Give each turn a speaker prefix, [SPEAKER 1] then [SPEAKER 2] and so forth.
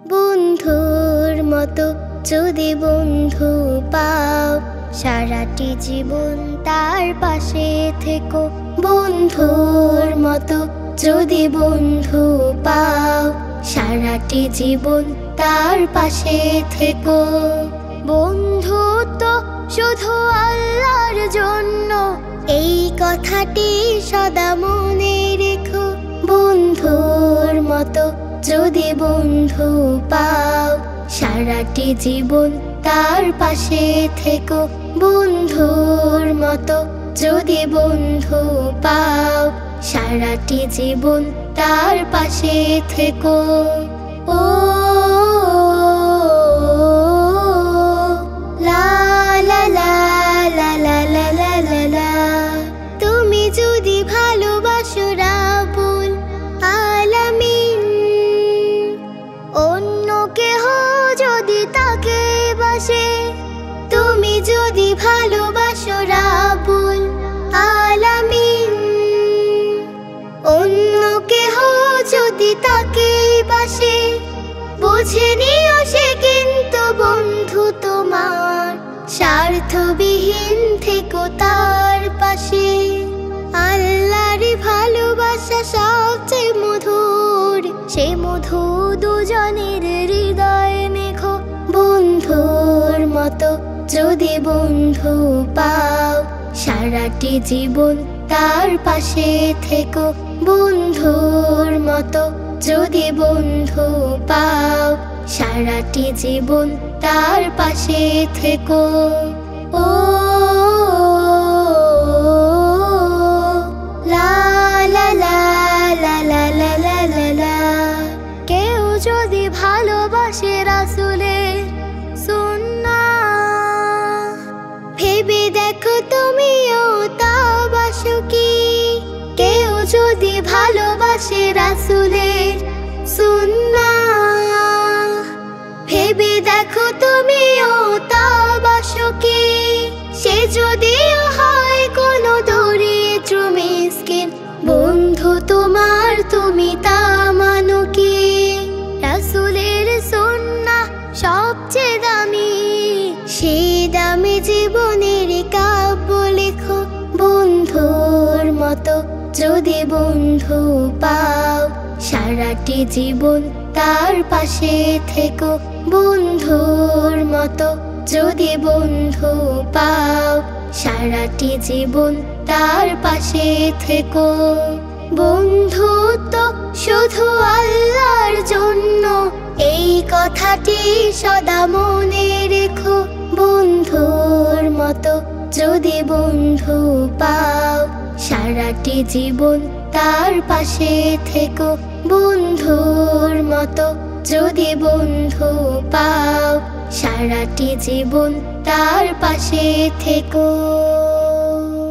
[SPEAKER 1] বন্ধুর মতো যদি বন্ধু পাও, সারাটি জীবন তার পাশে থেকো। বন্ধুর মতো যদি বন্ধু পাও, সারাটি জীবন তার পাশে থেকো। বন্ধু তো শুধু আল্লাহর জন্য, এই কথাটি সদা মনে রেখো। বন্ধুর মতো যদি বন্ধু পাও, সারাটি জীবন তার পাশে থেকো। বন্ধুর মতো যদি বন্ধু পাও, সারাটি জীবন তার পাশে থেকো। ও লা লা লা লা লা লা লা লা লা। তুমি যদি ভালোবাসো রাব্বুল আলামিন, অন্য কেহ যদি তাকে বাসে। তুমি যদি ভালোবাসো রাব্বুল আলামিন, অন্য কেহ যদি তাকে বাসে। বুঝে নিও সে কিন্তু বন্ধু তোমার, স্বার্থবিহীন থেকো তার পাশে। আল্লাহর ভালোবাসা সবচেয়ে মধুর, সে মধু দুজনের হৃদয়ে মেখো। বন্ধুর মতো যদি বন্ধু পাও, সারাটি জীবন তার পাশে থেকো। বন্ধুর মতো যদি বন্ধু পাও, সারাটি জীবন তার পাশে থেকো। ও লা লা লা লা লা লা লা লা লা। কেউ যদি ভালোবাসে রাসূলের সুন্নাহ, ভেবে দেখো তুমিও তা বাসো কি। কেউ যদি ভালোবাসে রাসূলের সুন্নাহ, ভেবে দেখো তুমিও তা বাসো কি। সে যদিও হয় কোনো দরিদ্র মিসকিন, বন্ধু তোমার তুমি তা মানো কি। রাসূলের সুন্নাহ সবচেয়ে দামি, সেই দামি জীবনের কাব্য লেখো। বন্ধুর মতো যদি বন্ধু পাও, সারাটি জীবন তার পাশে থেকো। বন্ধুর মতো যদি বন্ধু পাও, সারাটি জীবন তার পাশে থেকো। বন্ধু তো শুধু আল্লাহর জন্য, এই কথাটি সদা মনে রেখো। বন্ধুর মতো যদি বন্ধু পাও, সারাটি জীবন তার পাশে থেকো। বন্ধুর মতো যদি বন্ধু পাও, সারাটি জীবন তার পাশে থেকো।